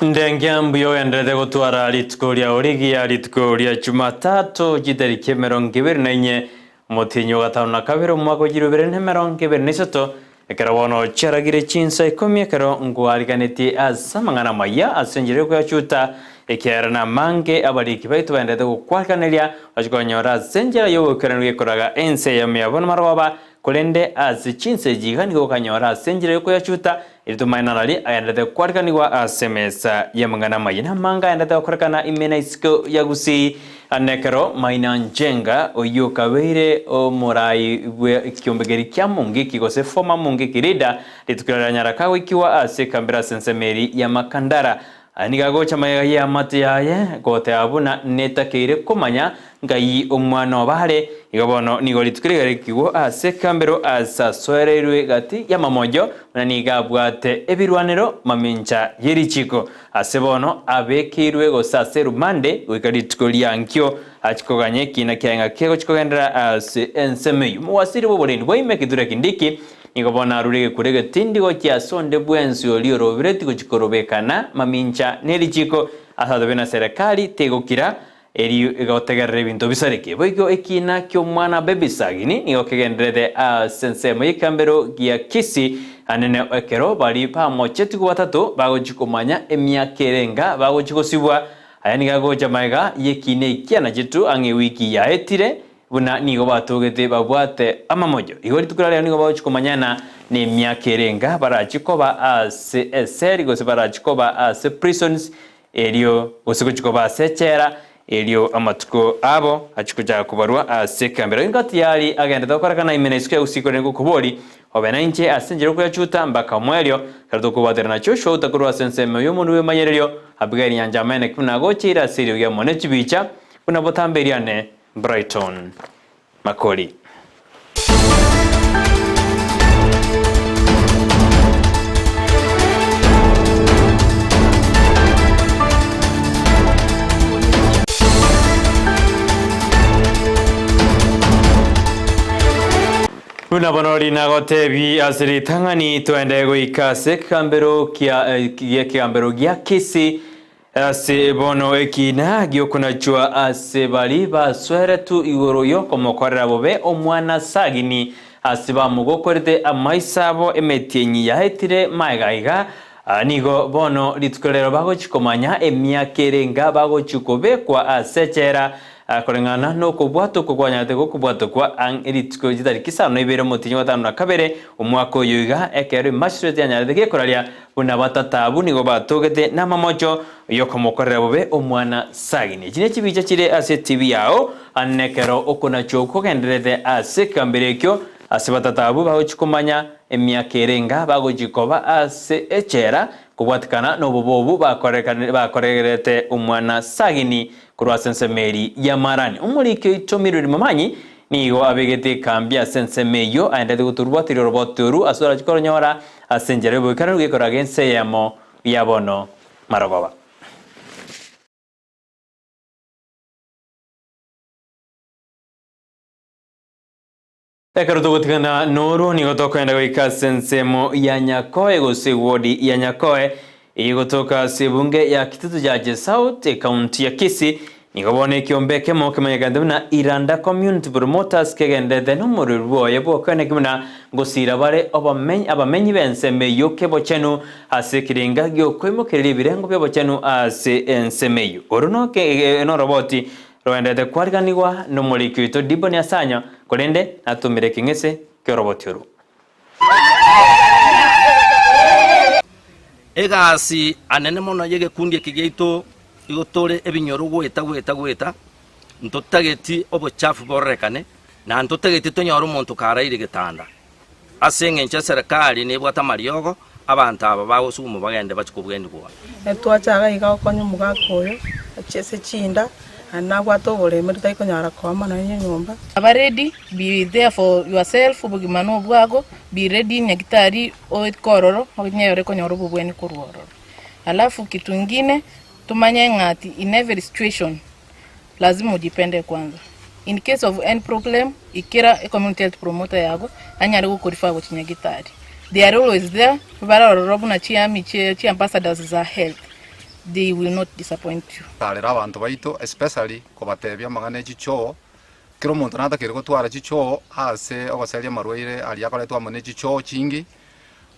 Ndengiambuyo endete gutwara ritikuria origi ya ritikuria Jumatatu jitariki 24 mutinyo gatano na kabiri mwaka 2023 ekero bono charagire Chinsa Ikomi ekero ngwariganeti asamangana maya asenjere ko yachuta ekerana mange abariki baitu bandete gukwakaniria ashikonyora asenjera yo ekeranwe koraga ense ya miyabona marwaba kulende Chinsa jiga nigo kanyora asenjere ko yachuta itumaina nali ayandete kwarikaniwa asemesa ya mangana mayina manga ayandete korekana imena isiko ya Gusii anekero maina njenga oyo kabeire o morai we kiombegeri kya mungi kigose forma mungi kirida litukira nyarakawe ikiwa kambira sensemeri ya makandara anigago chamaya ya mate yaye gote abuna netakire komanya ngai omwana obare igabono nigoli tukire kiwo kambero soererwe gati ya mamojo naniga bwate ebirwanero mamincha yerichiko asebono abekirwe gosaseru mande wikari tukolia nkyo achikoganye kina kyenga kego chikogendera ensemeyu muwasiri boboleni boime kidure kindiki nigobona arurege kurege tindigo kya sonde bwensi olioro bireti kuchikorobekana mamincha nerichiko asadobena serikali tegokira eri egotegerere bintu bisareke boigo EKINA KIOMWANA baby SAGINI nigo kegendrede sensemo yikambero gya Kisii anene ekero bari pamoche tuku batatu bagochikomanya emyaka erenga bagochikosibwa aya nigago jamaiga EKINA ikiana jitu ange wiki ya etire buna nigo batogete babwate amamojo igori tukurare nigo bagochikomanyana ne emyaka erenga barachikoba seri gose barachikoba prisons elio osikochikoba sechera elio amatuko abo achikuja kubarwa kambero ingati yali agenda dokorakana imenesike usiko nengo kubori obena inche asenjero ko yachuta mbaka mwelio kardo kubaterana chosho utakurwa senseme yo munwe manyerero abigari yanjamene kuna gochira sirio ya monechi bicha kuna botamberiane Brighton Makori. Una bonori nagotebi asiri tangani tuende goikase kambero kambero gya Kisii bono EKINA gyokuna chua bali baswere tu igoro yo komokorera bobe omwana SAGINI bamugokorete amaisabo emetienyi yahetire magaiga nigo bono litukolero bagochikomanya emyaka erenga bagochikobekwa sechera korengana no kubwato kwanyate kubwato kwa eritiko jitari kisano ibere mutinyo gatano na kabere umwaka oyuga ekero magistrate yanyarete gekoraria buna batatabu nigo batogete namamocho yokomokorera bobe omwana SAGINI kine kibicha kire TV yao anekero okona choko genderete kamberekyo batatabu bagochikomanya emyaka erenga bagochikoba echera kubwatikana no bobobu bakoregerete omwana SAGINI kurwa sensemeri ya marani umurike itomiruri mamanyi nigo abegete kambia sensemeyo aendete guturwatiro robotoru asura chikoronyora asenjere bukana rugekora gense yamo yabono maragoba ekaro tugutikana noro nigo tokwenda goika sensemo ya Nyakoe gose wodi ya Nyakoe igotoka sebunge ya Kitutu Jaje South county ya Kisii nigobone kiombeke mo kemanyagande na Iranda community promoters kegendete no mururwo yebo kane kimuna ngosira bare abamenyi benseme yoke bochenu kiringa gyo kwemokere birengo byo bochenu ensemeyo oruno ke no roboti roendete kwariganiwa no mulikito diboni asanya kolende atumire kingese ke roboti oru egasi anene mono yege kundi kigeito igotore ebinyoru gweta ntotageti obuchafu borekane na ntotageti tonyoru muntu karaire gitanda asenge nche serikali nebwata mariogo abantu aba bagosumu bagende bachikubwendi kwa twachaga iga konyo mugakoyo achese chinda anagwato bole muri taiko nyara kwa mana nyumba aba ready be there for yourself bugimano bwago be ready nyagitari o kororo oginyore konyoro bubweni kurwororo alafu kitu kingine tumanye ngati in every situation lazima ujipende kwanza in case of any problem ikira community health promoter yago anyari gukurifa go chinyagitari they are always there bararorobu na chiami chi ambassadors za health they will not disappoint you. Tarera abantu baito especially kubatebya magane chicho kiro muntu nata kiri gutwara chicho ase ogoseria marwaire ali akoretwa mone chicho chingi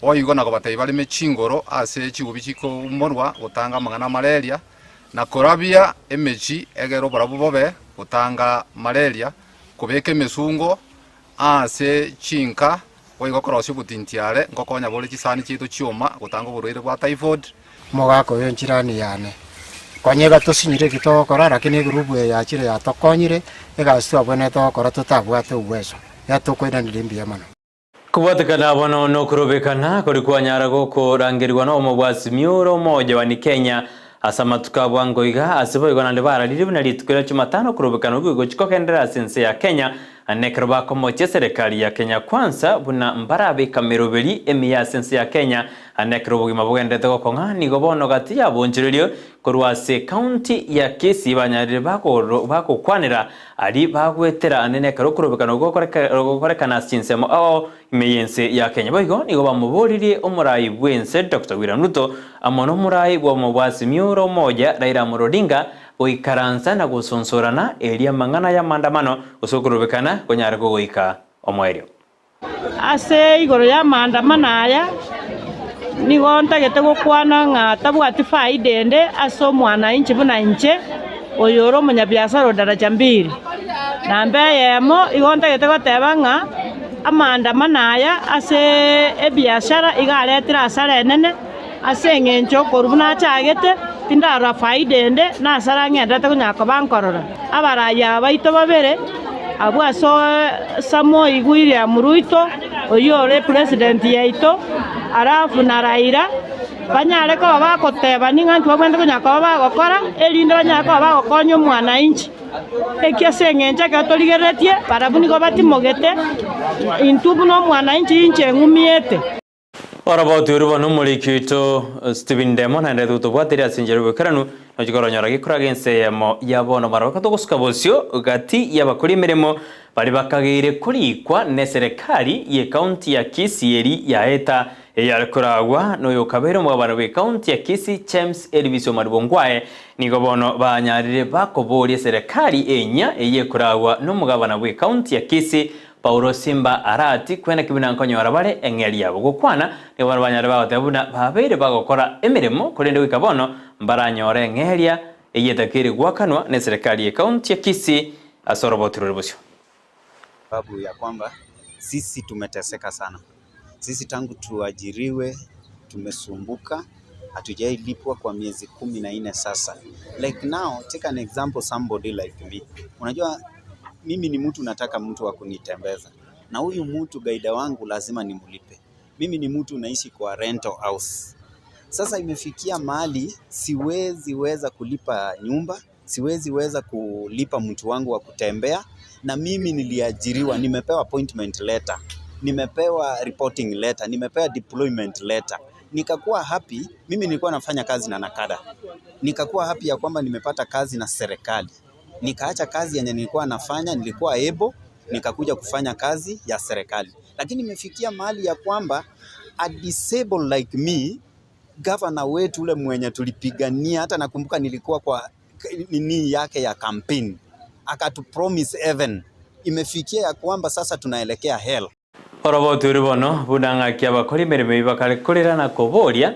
oigo na kubatebya bali mechingoro ase chigubi chiko morwa gutanga magana malaria na korabia emechi egero barabu bobe gutanga malaria kubeke mesungo ase chinka oigo korosyo butintiare ngokonya bole chisani chitu chioma gutanga burwaire bwa typhoid mogako yenchirani yane konyega tusinyire kitokora lakini grupu ya chire ya tokonyire egaswa bone tokora tutabwate uwezo yatukwenda ndilimbia mano kubatikana bono no kurobekana kuri kwanyara goko rangirwa no mubwasi miuro moja wa Kenya asama tukabwango iga asiboigo na ndibara lilibu na litukira Jumatano kurobekana ugo chikokendera sense ya Kenya anekroba komo serikali ya Kenya kwanza buna mbarabe kamerobeli emiya sense ya Kenya anekrobo gimabugende gokonga ni gobono gati ya bonjirilio kurwase county ya Kisii banyarire bako kwanira ali bagwetera anenekro kurobekana ugo korekana sinsemo ao imeyense ya Kenya boigo ni gobamubolire omurayi bwense Dr. William Ruto amono murayi bwa mubwasi miuro moja Raila Odinga oikaranza na gusonsorana elia mangana ya maandamano usokurubikana konyara goika omwerio ase igoro ya maandamano aya nigo ntagete gukwana ng'ata bwati faidende ase omwana inchi buna inche oyoro omonyabiasara daraja mbiri na mbeyemo igo ntagete goteba ng'a amaandamano aya ase ebiashara igaretira asara enene ase eng'encho korubuna achagete tindara faidende na asara ng'endete kunyako bankorora abaraya baito babere abwaso samo igwire Ruto oyore president yaito arafu na Raila banyare ko bakoteba ninga ntwa kwende kunyako bagokora elinde banyako bagokonya omwana inchi ekiase ng'encha katoligeretie barabuni go batimogete intubu no mwana inchi ngumiete. Ora bauti urubo numurikito Steven Demon and Reduto Wateria Sinjeru Kranu no chikoro gikura gense yamo yabono baraka togusuka bosyo gati yabakuri mirimo bari bakagire kurikwa ne serikali ye county ya Kisii ya eta yakuragwa no yokabero mu bana be county ya Kisii James Elviso Maribongwae nigo bono banyarire bakoborie serikali enya yekuragwa no mugabana we county ya Kisii Paulo Simba arati kwena kibina nkonyora bare ENGERIA gukwana ne bana banyare bagatebuna babere bagokora emirimo kurinde wikabono mbaranyore ENGERIA eyetakiri gwakanwa ne serikali ya county ya Kisii asorobotirwe busyo sababu ya kwamba sisi tumeteseka sana. Sisi tangu tuajiriwe tumesumbuka, hatujailipwa kwa miezi 14 sasa. Like now, take an example, somebody like me. Unajua mimi ni mtu nataka mtu wa kunitembeza. Na huyu mtu gaida wangu lazima nimlipe. Mimi ni mtu naishi kwa rental house. Sasa imefikia mahali siwezi weza kulipa nyumba, siwezi weza kulipa mtu wangu wa kutembea. Na mimi niliajiriwa, nimepewa appointment letter, nimepewa reporting letter, nimepewa deployment letter. Nikakuwa happy, mimi nilikuwa nafanya kazi na nakada. Nikakuwa happy ya kwamba nimepata kazi na serikali. Nikaacha kazi yenye nilikuwa nafanya, nilikuwa able, nikakuja kufanya kazi ya serikali. Lakini imefikia mahali ya kwamba a disabled like me, governor wetu ule mwenye tulipigania, hata nakumbuka nilikuwa kwa nini yake ya campaign. Akatu promise heaven. Imefikia ya kwamba sasa tunaelekea hell. Orobotu uribono budanga kyabakori mirimo ibakarikorera na koboria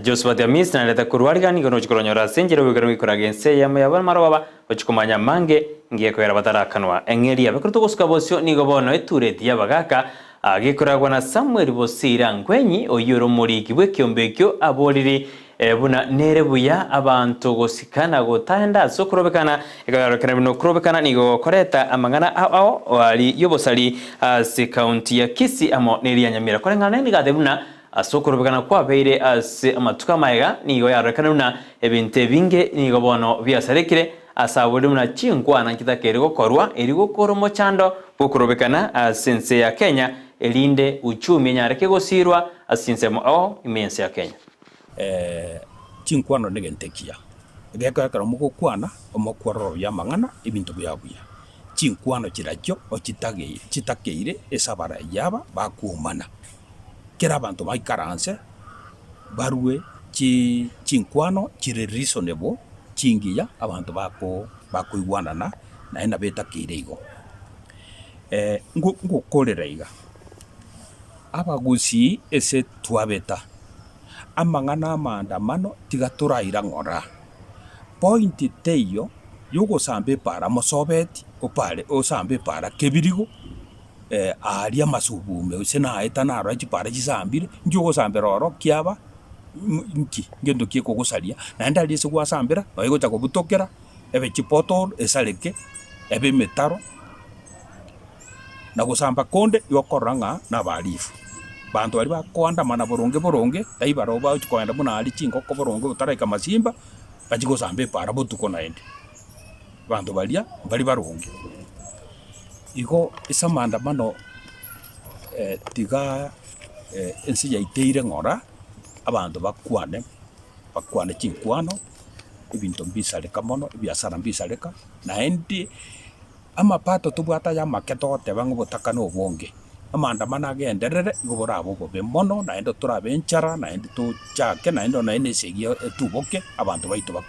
Josephat Amis na leta kurwariga ni gono chikoronyora senjero bigaro bikoragense yamo yabana marobaba ochikomanya mange ngiye koera batarakanwa ENGERIA bekurto gusuka bosyo ni gobono etureti yabagaka agikoragwa na Samuel Bosira Ngwenyi oyoro muriki bwe kyombekyo aboriri buna nerebuya abantu gosikana gotanda sokurobekana egarokana bino kurobekana nigo koreta amangana ao ali yobosali se county ya Kisii amo neria Nyamira korengana ni gadebuna asokurobekana kwa beire ase amatuka maiga nigo yarokana una ebinte binge nigo bono biasarekire asaburi muna chingwana kitakere gokorwa erigo koromo chando gokurobekana sense ya Kenya elinde uchumi nyareke gosirwa asinsemo ao imense ya Kenya chinkwano negentekia gekakara mugukwana omokwaroro ya mangana ibintu byabuya chinkwano kiracho chitageire esabara yaba bakumana kera abantu baikaranse barwe chinkwano chiri reasonable chingiya abantu bakoigwanana na ena betakire igo ngukorera iga abagusii ese twabeta amang'ana maandamano tiga turaira ng'ora point teyo yogosambe para mosobeti opare osambe para kebirigo aria masubume use naeta naro chipara chisambire njogosambe roro kiaba nki ngendo kieko gosaria na ndali ese gwasambira oigocha kobutokera ebe chipoto esaleke ebe metaro na gusamba konde yokoranga na barifu bantu bari bakwandamana boronge taibaro ba chikwenda muna ali chinkoko boronge utaraika masimba bachigosambe para botuko naende bantu baria bari baronge igo isa maandamano tiga ensi yaiteire ng'ora abantu bakwane chinkwano ebinto mbisareka mono ebiasara mbisareka naende amapato tubwata ya maketo teba ng'obotakana obonge amaandamano agenderere igo borabo bobe mono naende turabe enchara naende tuchake naende esegia tuboke abantu baito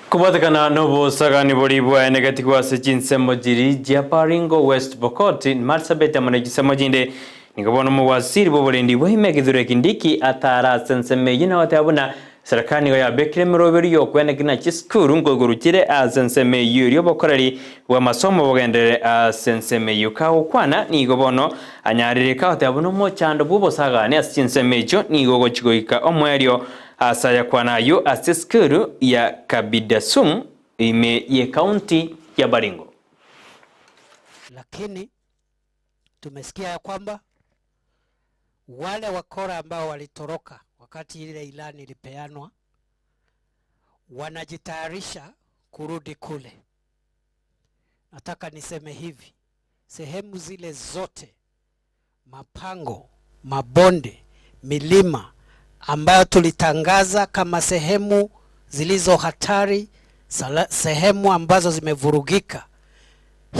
kubatikana n'obosagani buri bwaene gati kwase chinsemo jiri jia Baringo West Pokot marsabete amane chisemo jinde nikabona muwasiri bobolendi bwime githure kindiki atara senseme yina watabuna serikali ya bekire miroberi yo kwene kina chiskuru ngogurukire senseme yuri bokorari wa masomo bogendere senseme yukawo kwana nigobono anyarire ka watabuna mo chando bubosagani asinseme jo nigogo chigoika omwerio asaya kwanayo asiskuru ya Kabidasum ime ye kaunti ya Baringo. Lakini tumesikia ya kwamba wale wakora ambao walitoroka wakati ile ilani ilipeanwa wanajitayarisha kurudi kule. Nataka niseme hivi, sehemu zile zote, mapango, mabonde, milima ambayo tulitangaza kama sehemu zilizo hatari, sehemu ambazo zimevurugika,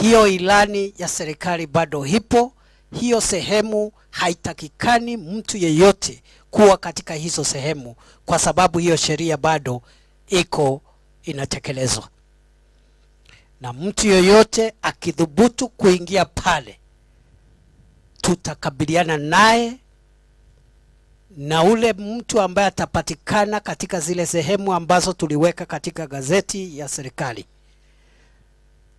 hiyo ilani ya serikali bado hipo. Hiyo sehemu haitakikani mtu yeyote kuwa katika hizo sehemu, kwa sababu hiyo sheria bado iko inatekelezwa. Na mtu yeyote akidhubutu kuingia pale, tutakabiliana naye, na ule mtu ambaye atapatikana katika zile sehemu ambazo tuliweka katika gazeti ya serikali,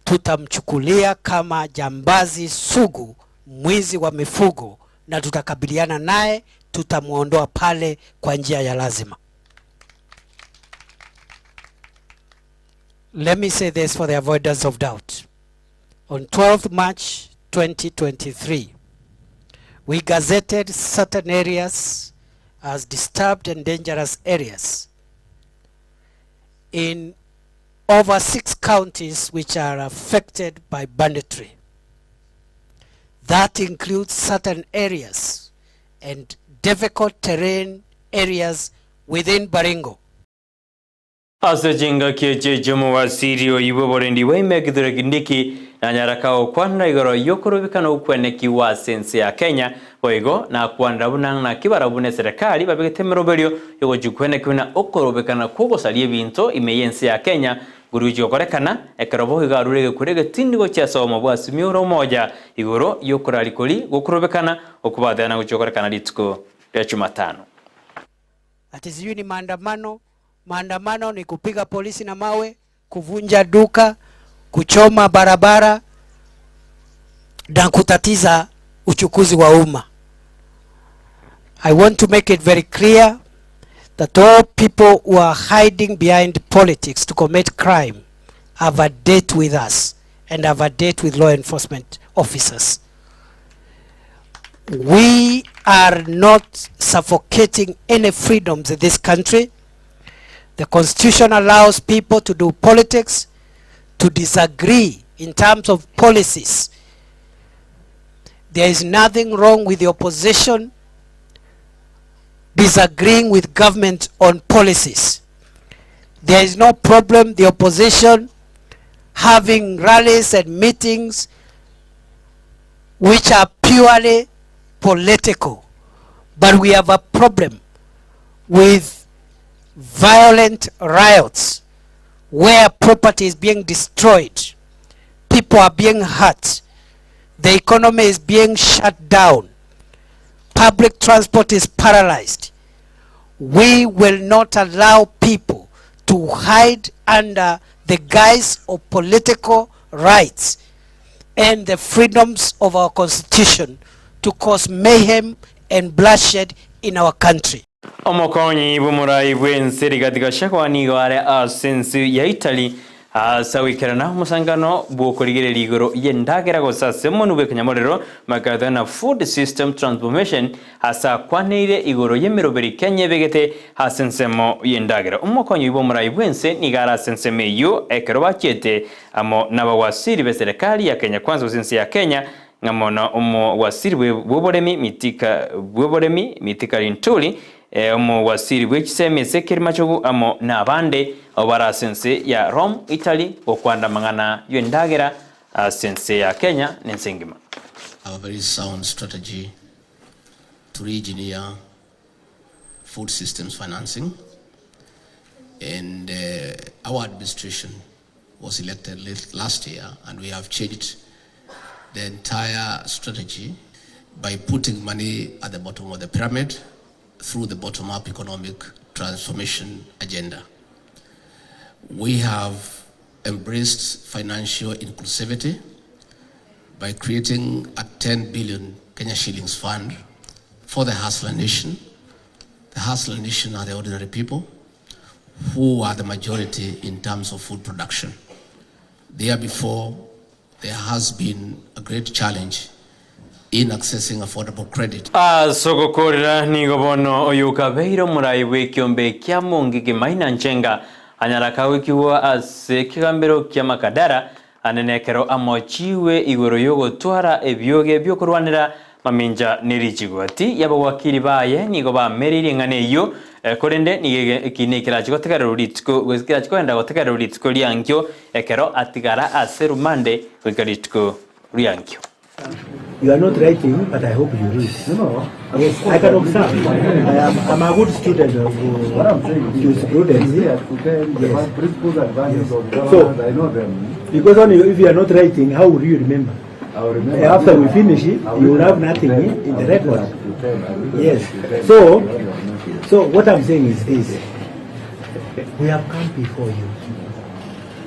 tutamchukulia kama jambazi sugu, mwizi wa mifugo, na tutakabiliana naye, tutamuondoa pale kwa njia ya lazima. Let me say this for the avoidance of doubt. On 12th March 2023, we gazetted certain areas as disturbed and dangerous areas in over 6 counties which are affected by banditry. That includes certain areas and difficult terrain areas within Baringo. Asajinga kieche jomo wa sirio ibo borendi weme gidure gindiki na nyarakao kwanda igoro yokorobikana ukweneki wa sense ya Kenya oigo na kwanda bunang na kibarabune serikali babigete meroberio yogo jukweneki na okorobikana kugosalie binto imeyense ya Kenya guruji okorekana ekerobo igarurege kurege tindigo chasomo bwasi miuro moja igoro yokoralikoli gokorobikana okubadana guchokorekana litsko ya Jumatano. Ati sijui ni maandamano. Maandamano ni kupiga polisi na mawe, kuvunja duka, kuchoma barabara na kutatiza uchukuzi wa umma. I want to make it very clear that all people who are hiding behind politics to commit crime have a date with us and have a date with law enforcement officers. We are not suffocating any freedoms in this country. The Constitution allows people to do politics, to disagree in terms of policies. There is nothing wrong with the opposition disagreeing with government on policies. There is no problem the opposition having rallies and meetings which are purely political. But we have a problem with violent riots where property is being destroyed, people are being hurt, the economy is being shut down, public transport is paralyzed. We will not allow people to hide under the guise of political rights and the freedoms of our constitution to cause mayhem and bloodshed in our country. Omokonyi bumurai bwenseri katika shakwani wale asensi ya Italy sawikirana musangano bwokorigere ligoro yendagera gosase monube kanyamorero makadana food system transformation hasa kwaneire igoro yemiroberi kenye begete hasensemo yendagera omokonyi bumurai bwense nigara sensemeyo ekerobachete amo nabawasiri be serikali ya Kenya kwanza usensi ya Kenya ngamona omo wasiri bwoboremi mitika lintuli omo wasiri bwekiseme sekerimachogu amo nabande obara sense ya Rome Italy okwanda mangana yendagera sense ya Kenya nensengima. A very sound strategy to re-engineer food systems financing, and our administration was elected last year, and we have changed the entire strategy by putting money at the bottom of the pyramid through the bottom-up economic transformation agenda. We have embraced financial inclusivity by creating a 10 billion Kenya shillings fund for the Hustler Nation. The Hustler Nation are the ordinary people who are the majority in terms of food production. There before, there has been a great challenge in accessing affordable credit. Soko korira nigobono oyuka beiro muraiwe kiombe kya mongi kimaina nchenga anyaraka wikiwa ase kigambero kya makadara anenekero amochiwe igoro yogo twara ebyoge byokurwanira maminja nirichigwati yaba wakili baye nigo ba meriri ngane yo korende ni kinikira chikotekara rulitiko wekira chikoenda gotekara rulitiko liankyo ekero atigara aserumande wekaritiko liankyo. You are not writing, but I hope you read. No. Yes, I can observe. I'm a good student of jurisprudence. Yes. So, because only if you are not writing, how will you remember? After we finish it, you will have nothing in the record. Yes. So what I'm saying is this. We have come before you.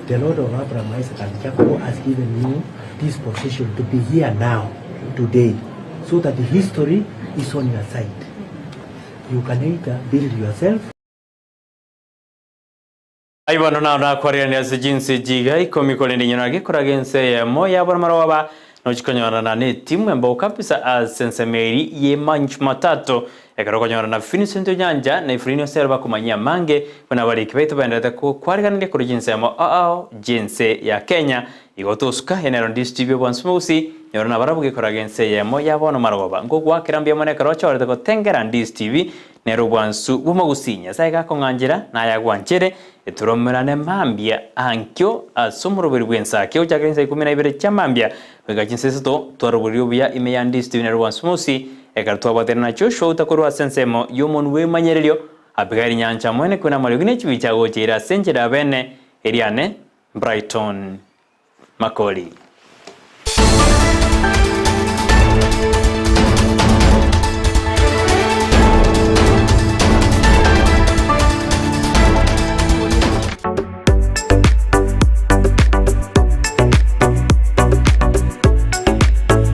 The Lord of Abraham, Isaac, and Jacob has given you this position to be here now, today, so that the history is on your side. You can either build yourself. Aibano na KOIRANIA SAGINI TIGA Ikomi kolende nyonage koragense ya moya barmarwaba nochikonyana na ne timu ambao kabisa asensemeri ye manch matato ekarokonyana na Finisento nyanja na ifrinio serba kumanyia mange kuna bali kibaito bandata ko KOIRANIA korojinse ya jinse ya Kenya igotosuka enero distribuye bwansmusi yorona barabuge koragense ya moya bono marwaba ngogwa kirambia mone karocha orete ko tengera TV nero bwansu bumagusinya saiga konganjira na yagwanchere eturomerane mambia ankyo asomurubiri bwensa kyo chakrensa 12 chamambia wegachinsesto twarubiri bya imeyandisi nero bwansmusi ekartwa baterna chosho utakorwa sensemo yomonwe manyerelio abigari nyancha mwene kuna malugine chibichago chira senjera bene eriane Brighton Makori.